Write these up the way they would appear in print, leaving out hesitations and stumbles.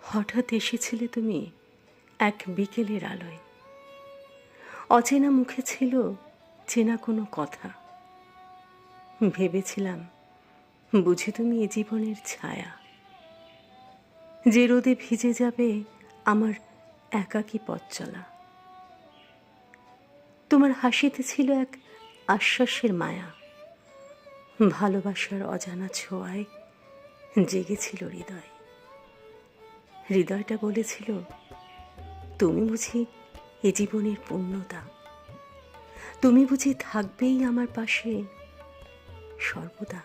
হঠাৎ এসেছিলে তুমি এক বিকেলের আলোয়। অচেনা মুখে ছিল চেনা কোনো কথা। ভেবেছিলাম বুঝি তুমি এ জীবনের ছায়া, যে রোদে ভিজে যাবে আমার একাকী পথ চলা। তোমার হাসিতে ছিল এক আশ্বাসের মায়া, ভালোবাসার অজানা ছোঁয়ায় জেগেছিল হৃদয়। হৃদয়টা বলেছিল, তুমি বুঝি এ জীবনের পূর্ণতা, তুমি বুঝি থাকবেই আমার পাশে সর্বদা।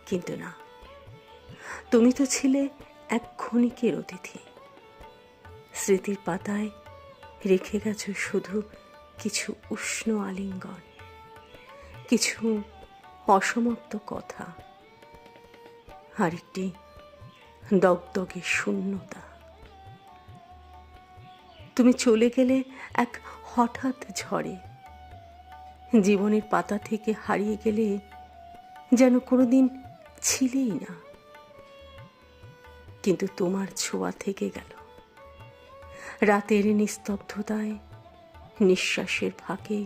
কিন্তু না, তুমি তো ছিলে এক ক্ষণিকের অতিথি। স্মৃতির পাতায় রেখে গেছ শুধু কিছু উষ্ণ আলিঙ্গন, কিছু অসমাপ্ত কথা, আর একটি দগদগে শূন্যতা। তুমি চলে গেলে এক হঠাৎ ঝড়ে, জীবনের পাতা থেকে হারিয়ে গেলে যেন কোনোদিন ছিলেই না। কিন্তু তোমার ছোঁয়া থেকে গেল রাতের নিস্তব্ধতায়, নিঃশ্বাসের ফাঁকে,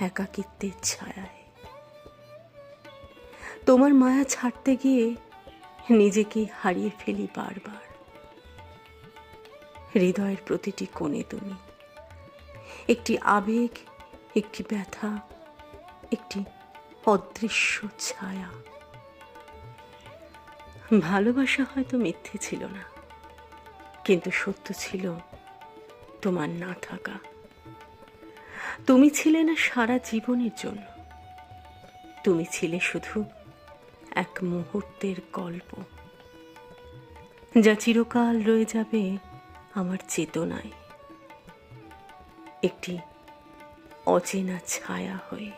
একাকিত্বের ছায়ায়। তোমার মায়া ছাড়তে গিয়ে নিজেকে হারিয়ে ফেলি বারবার। হৃদয়ের প্রতিটি কোণে তুমি, একটি আবেগ, একটি ব্যথা, একটি অদৃশ্য ছায়া। ভালোবাসা হয়তো মিথ্যে ছিল না, কিন্তু সত্য ছিল তোমার না থাকা। তুমি ছিলে না সারা জীবনের জন্য, তুমি ছিলে শুধু এক মুহূর্তের গল্প, যা চিরকাল রয়ে যাবে আমার চেতনায়, একটি অচেনা ছায়া হয়ে।